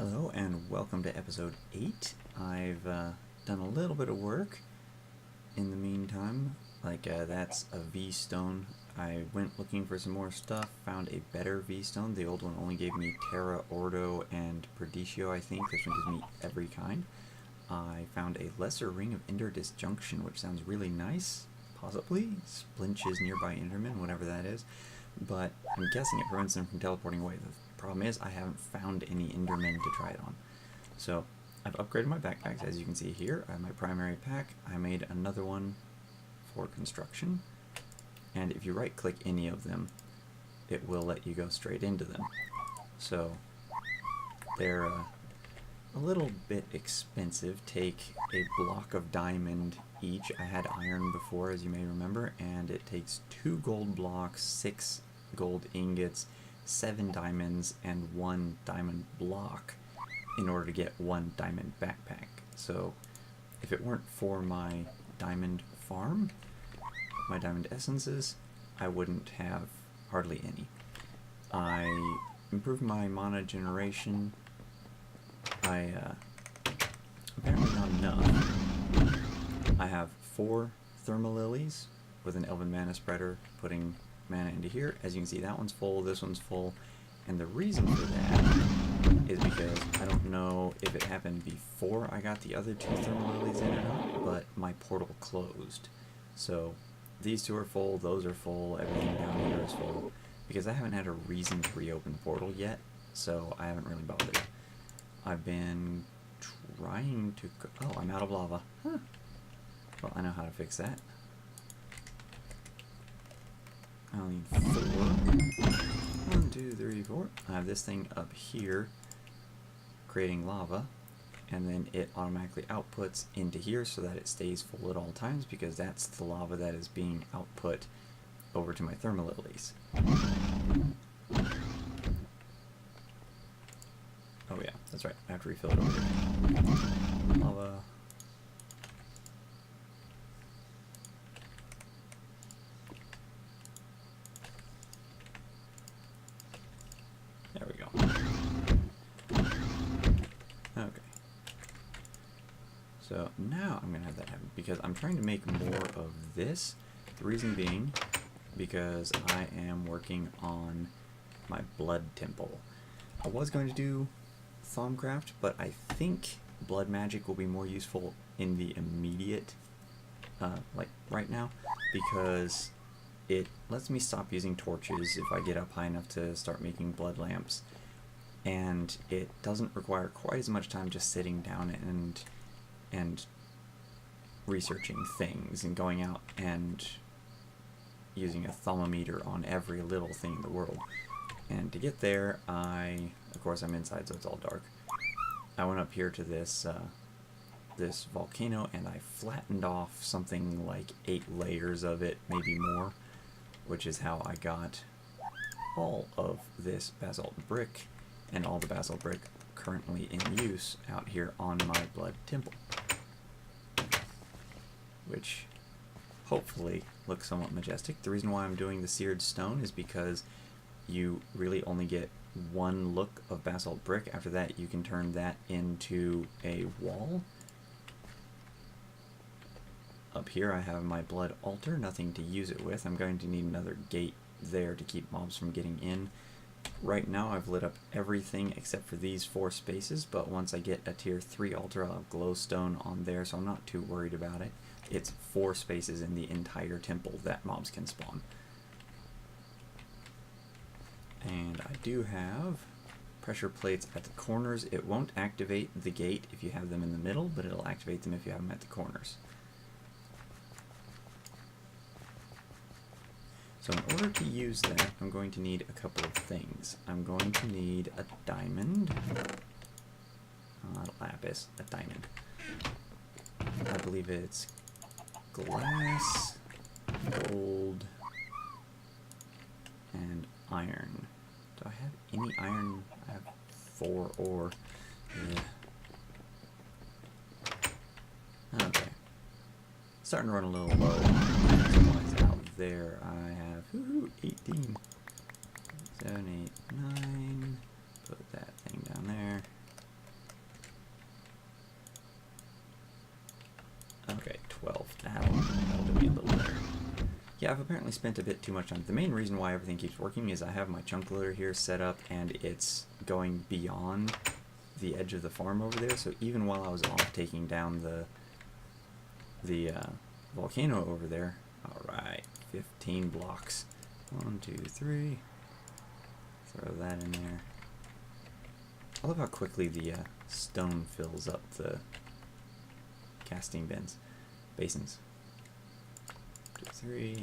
Hello and welcome to episode 8. I've done a little bit of work in the meantime. That's a V-stone. I went looking for some more stuff, found a better V-stone. The old one only gave me Terra, Ordo, and Perditio, I think. This one gives me every kind. I found a lesser ring of interdisjunction, which sounds really nice. Possibly. Splinches nearby Enderman, whatever that is. But I'm guessing it prevents them from teleporting away. The problem is I haven't found any Endermen to try it on. So I've upgraded my backpacks, as you can see here. I have my primary pack. I made another one for construction. And if you right click any of them, it will let you go straight into them. So they're a little bit expensive. Take a block of diamond each. I had iron before, as you may remember, and it takes 2 gold blocks, 6 gold ingots, 7 diamonds, and 1 diamond block in order to get 1 diamond backpack. So if it weren't for my diamond farm, my diamond essences, I wouldn't have hardly any. I improved my mana generation. Apparently not enough. I have 4 thermal lilies with an elven mana spreader, putting mana into here. As you can see, that one's full, this one's full, and the reason for that is because I don't know if it happened before I got the other 2 thermal lilies in or not, but my portal closed. So these 2 are full, those are full, everything down here is full, because I haven't had a reason to reopen the portal yet, so I haven't really bothered. I've been trying to... Oh, I'm out of lava. Huh. Well, I know how to fix that. I'll need 4. 1, 2, 3, 4. I have this thing up here creating lava, and then it automatically outputs into here so that it stays full at all times, because that's the lava that is being output over to my thermal lilies. Oh yeah, that's right. I have to refill it over here. Lava. There we go. Okay. So now I'm going to have that happen because I'm trying to make more of this. The reason being because I am working on my blood temple. I was going to do Thaumcraft, but I think blood magic will be more useful in the immediate, like right now, because it lets me stop using torches if I get up high enough to start making blood lamps, and it doesn't require quite as much time just sitting down and researching things and going out and using a thermometer on every little thing in the world. And to get there, of course I'm inside, so it's all dark. I went up here to this this volcano, and I flattened off something like 8 layers of it, maybe more, which is how I got all of this basalt brick and all the basalt brick currently in use out here on my blood temple, which hopefully looks somewhat majestic. The reason why I'm doing the seared stone is because you really only get 1 look of basalt brick. After that, you can turn that into a wall. Up here I have my blood altar, nothing to use it with. I'm going to need another gate there to keep mobs from getting in. Right now I've lit up everything except for these 4 spaces, but once I get a tier 3 altar, I'll have glowstone on there, so I'm not too worried about it. It's 4 spaces in the entire temple that mobs can spawn. And I do have pressure plates at the corners. It won't activate the gate if you have them in the middle, but it'll activate them if you have them at the corners. So in order to use that, I'm going to need a couple of things. I'm going to need a diamond, not a lapis, a diamond. I believe it's glass, gold, and iron. Do I have any iron? I have 4 ore. Yeah. Okay. Starting to run a little low. Supplies out there. I have 18. 7, 8, 9. Put that thing down there. That'll do me a little better. Yeah, I've apparently spent a bit too much time. The main reason why everything keeps working is I have my chunk loader here set up and it's going beyond the edge of the farm over there, so even while I was off taking down the volcano over there, alright, 15 blocks. 1, 2, 3. Throw that in there. I love how quickly the stone fills up the casting basins. 2, 3. So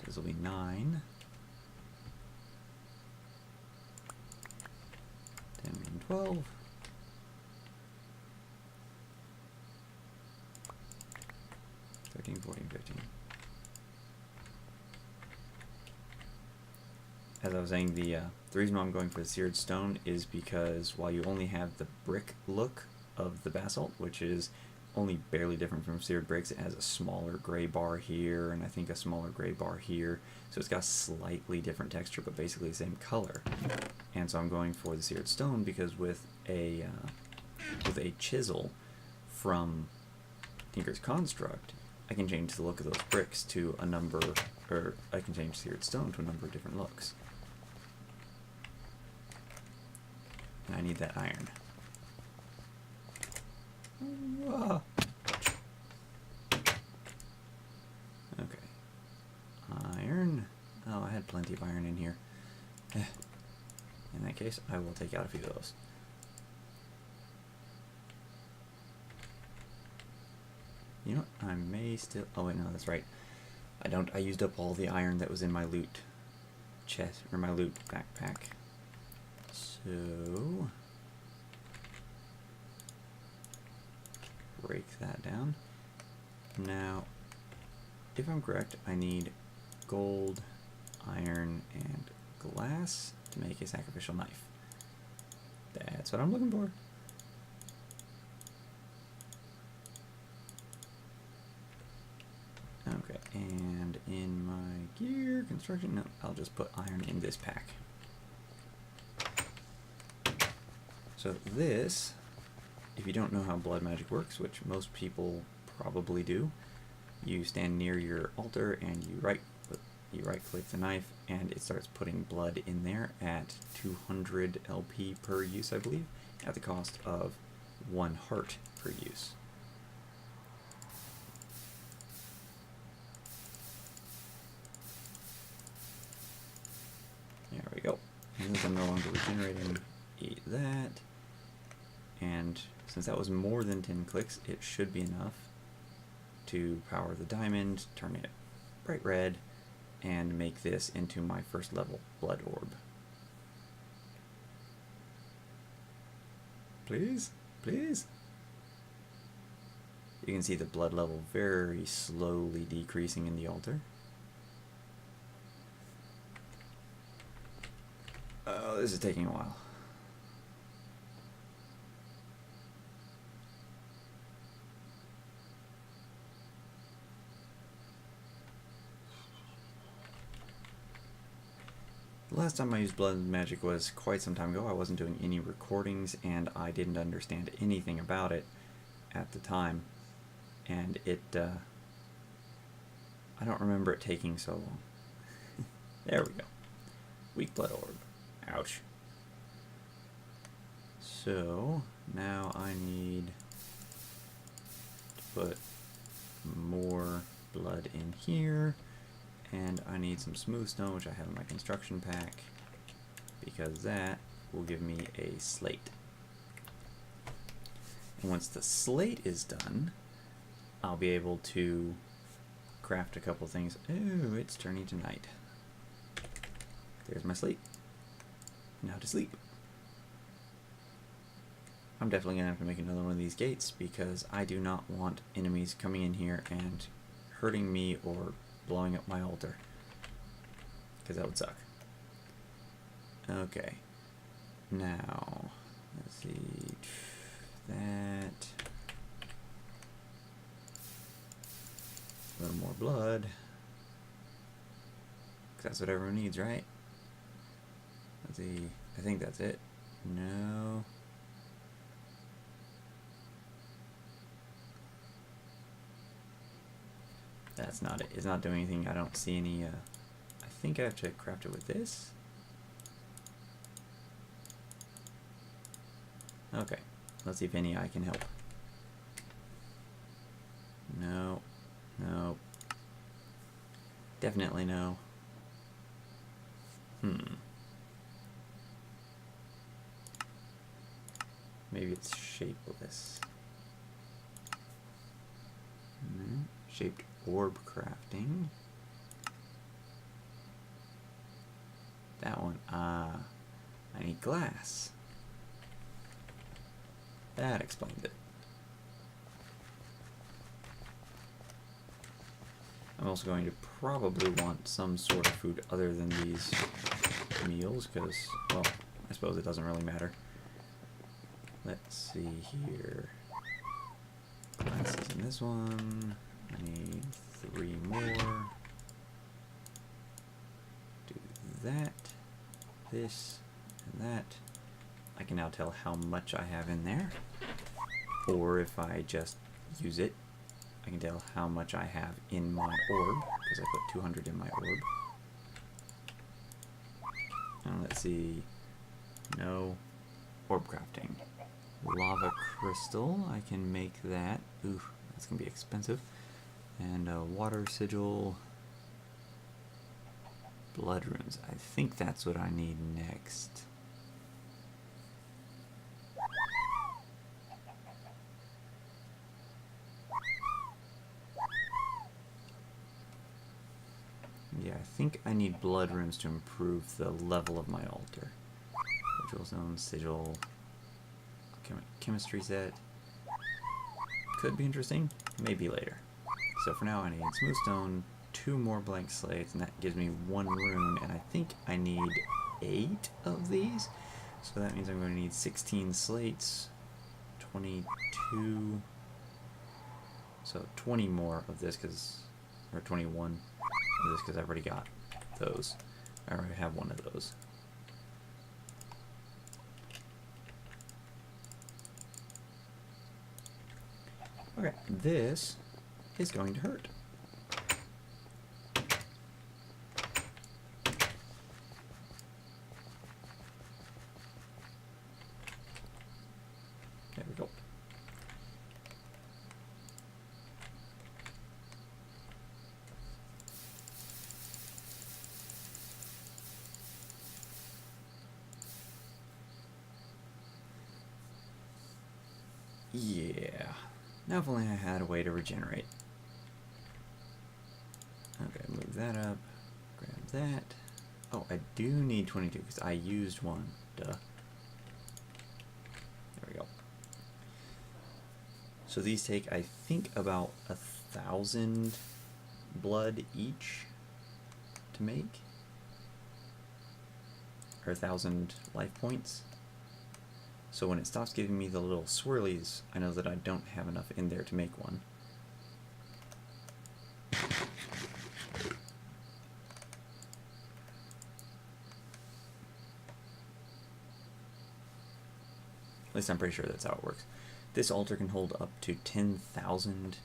this will be 9. 10 and 12. 13, 14, 15. As I was saying, the reason why I'm going for the seared stone is because while you only have the brick look of the basalt, which is only barely different from seared bricks, it has a smaller gray bar here, and I think a smaller gray bar here, so it's got a slightly different texture, but basically the same color. And so I'm going for the seared stone because with a chisel from Tinker's Construct, I can change the look of those bricks to a number, or I can change seared stone to a number of different looks. And I need that iron. Okay. Iron. Oh, I had plenty of iron in here. In that case, I will take out a few of those. You know what? I may still... Oh, wait, no, that's right. I used up all the iron that was in my loot chest, or my loot backpack. So... break that down. Now, if I'm correct, I need gold, iron, and glass to make a sacrificial knife. That's what I'm looking for. Okay, and in my gear, construction, no, I'll just put iron in this pack. So this, if you don't know how blood magic works, which most people probably do, you stand near your altar and you right click the knife and it starts putting blood in there at 200 LP per use, I believe, at the cost of 1 heart per use. There we go. And since I'm no longer regenerating, eat that. And since that was more than 10 clicks, it should be enough to power the diamond, turn it bright red, and make this into my first level blood orb. Please? Please? You can see the blood level very slowly decreasing in the altar. Oh, this is taking a while. The last time I used blood magic was quite some time ago. I wasn't doing any recordings and I didn't understand anything about it at the time. And I don't remember it taking so long. There we go. Weak blood orb. Ouch. So, now I need to put more blood in here. And I need some smooth stone, which I have in my construction pack, because that will give me a slate. And once the slate is done, I'll be able to craft a couple things. Ooh, it's turning to night. There's my slate. Now to sleep. I'm definitely going to have to make another one of these gates, because I do not want enemies coming in here and hurting me or blowing up my altar, because that would suck. Okay, now let's see that, a little more blood, because that's what everyone needs, right? Let's see, I think that's it. No. That's not it. It's not doing anything. I don't see any, I think I have to craft it with this. Okay, let's see if any I can help. No, no. Definitely no. Maybe it's shapeless. Shaped orb crafting. That one. I need glass. That explains it. I'm also going to probably want some sort of food other than these meals, because, well, I suppose it doesn't really matter. Let's see here. Glasses in this one. I need 3 more. Do that, this, and that. I can now tell how much I have in there. Or if I just use it, I can tell how much I have in my orb, because I put 200 in my orb. And let's see. No orb crafting. Lava crystal, I can make that. Ooh, that's gonna be expensive. And water sigil. Blood runes. I think that's what I need next. Yeah, I think I need blood runes to improve the level of my altar. Ritual zone, sigil, chemistry set. Could be interesting, maybe later. So for now I need smooth stone, 2 more blank slates, and that gives me 1 rune, and I think I need 8 of these. So that means I'm going to need 16 slates, 22, so 20 more of this, or 21 of this, because I've already got those. I already have 1 of those. Okay, this is going to hurt. There we go. Yeah. Now if only I had a way to regenerate. Okay, move that up. Grab that. Oh, I do need 22 because I used 1. Duh. There we go. So these take, I think, about 1,000 blood each to make. Or 1,000 life points. So when it stops giving me the little swirlies, I know that I don't have enough in there to make one. At least I'm pretty sure that's how it works. This altar can hold up to 10,000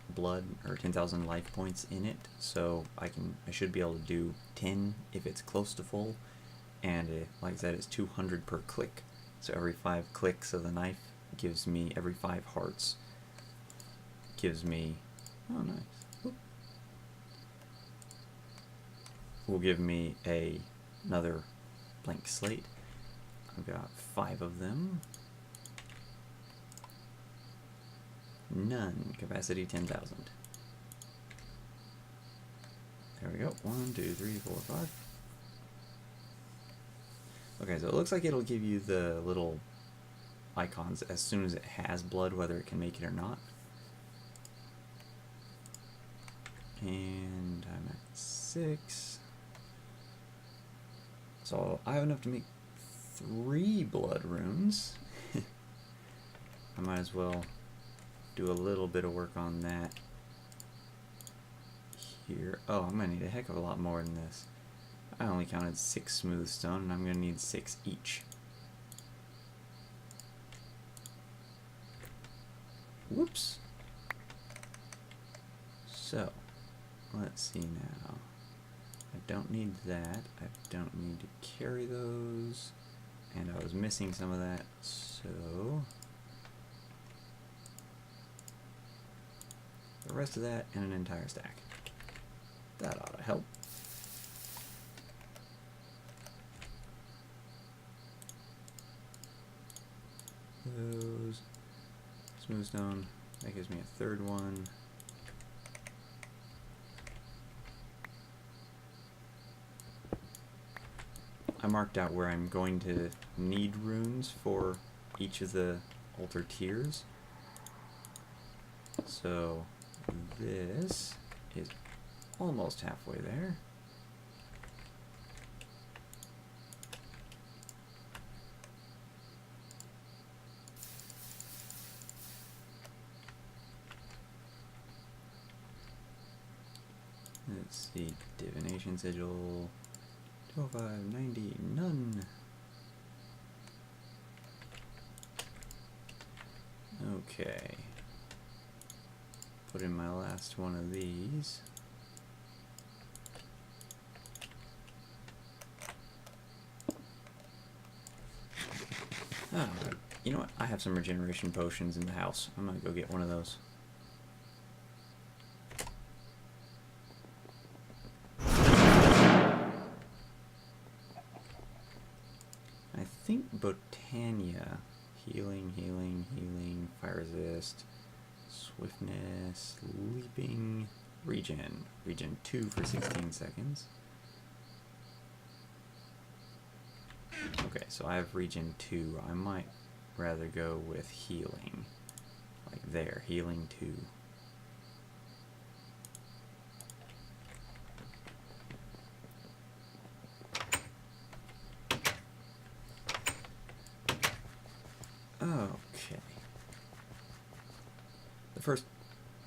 blood or 10,000 life points in it, so I should be able to do 10 if it's close to full, and like I said, it's 200 per click. So every 5 clicks of the knife gives me, every 5 hearts gives me, oh nice, whoop, will give me another blank slate. I've got 5 of them. None. Capacity 10,000. There we go. 1, 2, 3, 4, 5. Okay, so it looks like it'll give you the little icons as soon as it has blood, whether it can make it or not. And I'm at 6. So I have enough to make 3 blood runes. I might as well do a little bit of work on that here. Oh, I'm gonna need a heck of a lot more than this. I only counted 6 smooth stone, and I'm gonna need 6 each. Whoops. So, let's see now. I don't need that. I don't need to carry those. And I was missing some of that, so the rest of that and an entire stack. That ought to help. Those. Smooth stone. That gives me a third one. I marked out where I'm going to need runes for each of the altar tiers. So this is almost halfway there. Let's see, divination sigil, 205, 90, none. Okay. Put in my last one of these. Oh, you know what? I have some regeneration potions in the house. I'm gonna go get one of those. I think Botania, healing, healing, healing, fire resist, swiftness, leaping, regen. Regen 2 for 16 seconds. Okay, so I have regen 2. I might rather go with healing. Like there, healing 2. Okay. The first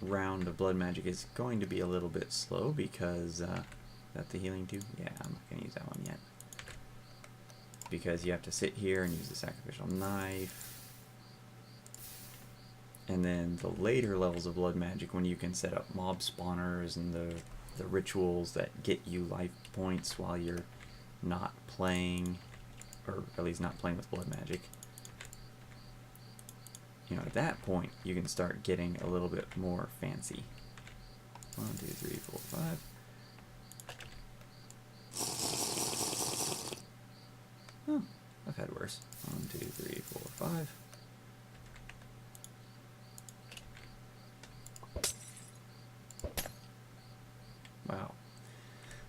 round of blood magic is going to be a little bit slow because, that the healing 2? Yeah, I'm not going to use that one yet. Because you have to sit here and use the sacrificial knife. And then the later levels of blood magic, when you can set up mob spawners and the rituals that get you life points while you're not playing, or at least not playing with blood magic. You know, at that point, you can start getting a little bit more fancy. 1, 2, 3, 4, 5. Oh, I've had worse. 1, 2, 3, 4, 5. Wow.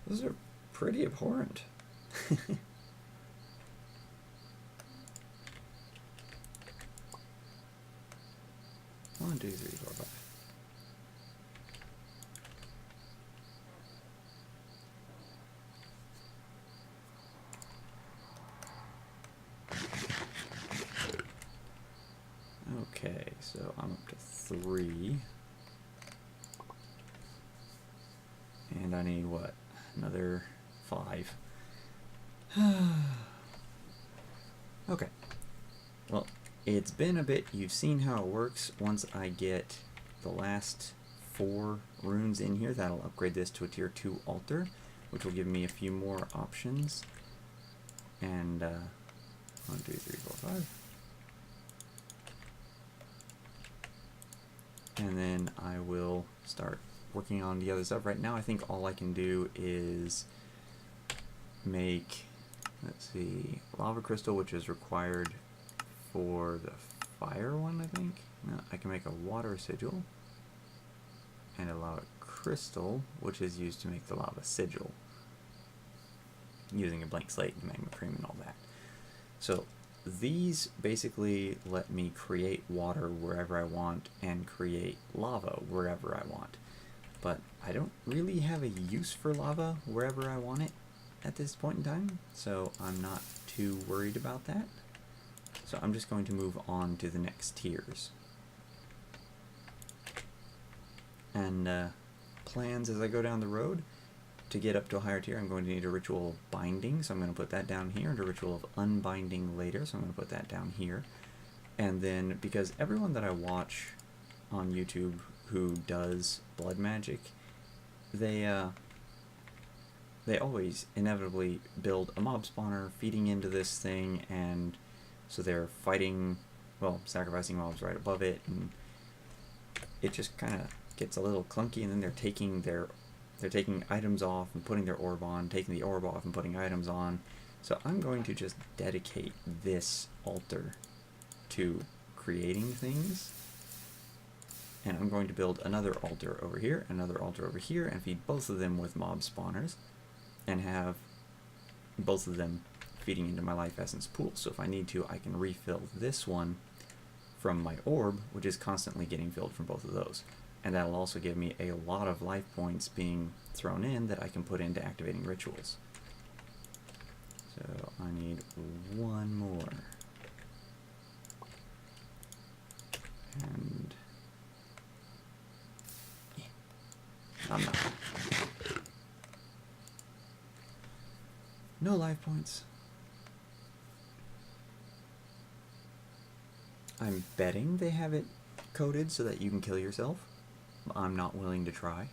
Those are pretty abhorrent. 1, 2, 3, 4, 5. Okay, so I'm up to 3. And I need what? Another 5. Okay. Well, it's been a bit. You've seen how it works. Once I get the last 4 runes in here, that'll upgrade this to a tier 2 altar, which will give me a few more options. And 1, 2, 3, 4, 5. And then I will start working on the other stuff. Right now I think all I can do is make, let's see, lava crystal, which is required for the fire one, I think. No, I can make a water sigil and a lava crystal, which is used to make the lava sigil using a blank slate and magma cream and all that. So these basically let me create water wherever I want and create lava wherever I want. But I don't really have a use for lava wherever I want it at this point in time, so I'm not too worried about that. So I'm just going to move on to the next tiers. And plans as I go down the road. To get up to a higher tier, I'm going to need a ritual of binding, so I'm going to put that down here, and a ritual of unbinding later, so I'm going to put that down here. And then, because everyone that I watch on YouTube who does blood magic, they always inevitably build a mob spawner feeding into this thing, and so they're fighting, well, sacrificing mobs right above it, and it just kind of gets a little clunky, and then they're taking items off and putting their orb on, taking the orb off and putting items on. So I'm going to just dedicate this altar to creating things, and I'm going to build another altar over here, another altar over here, and feed both of them with mob spawners, and have both of them feeding into my life essence pool. So if I need to, I can refill this one from my orb, which is constantly getting filled from both of those. And that'll also give me a lot of life points being thrown in that I can put into activating rituals. So I need one more. And yeah, I'm not. No life points. I'm betting they have it coded so that you can kill yourself. I'm not willing to try.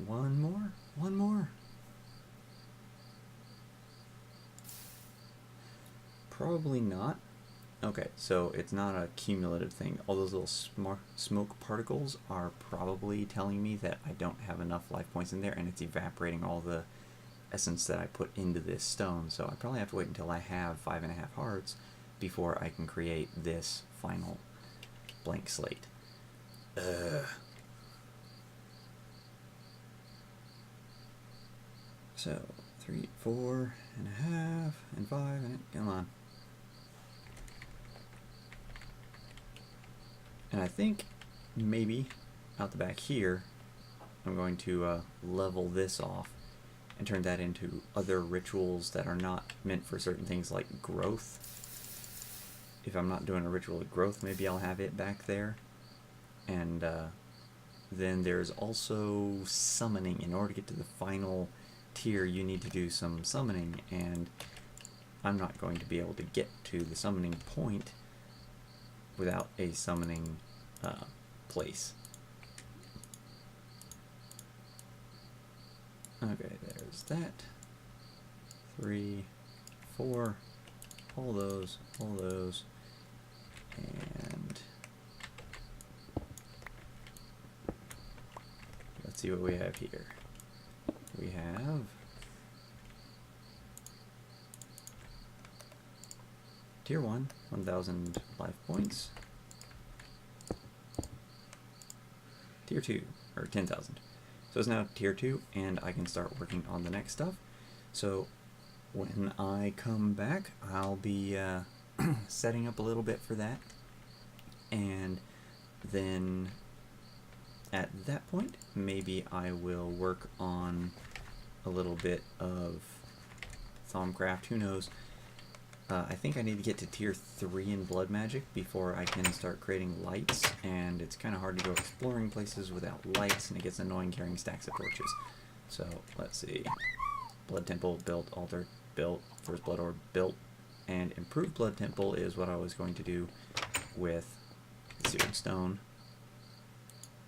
One more? One more. Probably not. Okay, so it's not a cumulative thing. All those little smoke particles are probably telling me that I don't have enough life points in there, and it's evaporating all the essence that I put into this stone. So I probably have to wait until I have 5.5 hearts before I can create this final blank slate. So 3, 4.5, and 5, and come on. And I think maybe out the back here, I'm going to level this off and turn that into other rituals that are not meant for certain things like growth. If I'm not doing a ritual of growth, maybe I'll have it back there. And then there's also summoning. In order to get to the final tier, you need to do some summoning, and I'm not going to be able to get to the summoning point without a summoning place. Okay, there's that. 3, 4, all those, and let's see what we have here. We have Tier 1, 1,000 life points. Tier 2, or 10,000. So it's now Tier 2, and I can start working on the next stuff. So when I come back, I'll be setting up a little bit for that. And then at that point, maybe I will work on a little bit of Thaumcraft, who knows. I think I need to get to Tier 3 in Blood Magic before I can start creating lights, and it's kind of hard to go exploring places without lights, and it gets annoying carrying stacks of torches. So, let's see. Blood Temple built, Altar built, First Blood Orb built, and Improved Blood Temple is what I was going to do with Seared Stone,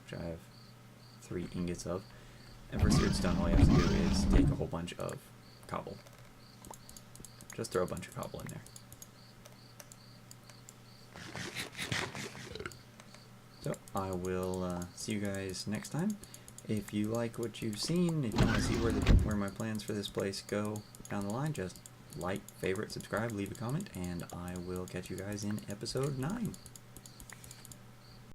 which I have 3 ingots of. And for Seared Stone, all you have to do is take a whole bunch of cobble. Just throw a bunch of cobble in there. So, I will see you guys next time. If you like what you've seen, if you want to see where my plans for this place go down the line, just like, favorite, subscribe, leave a comment, and I will catch you guys in episode 9.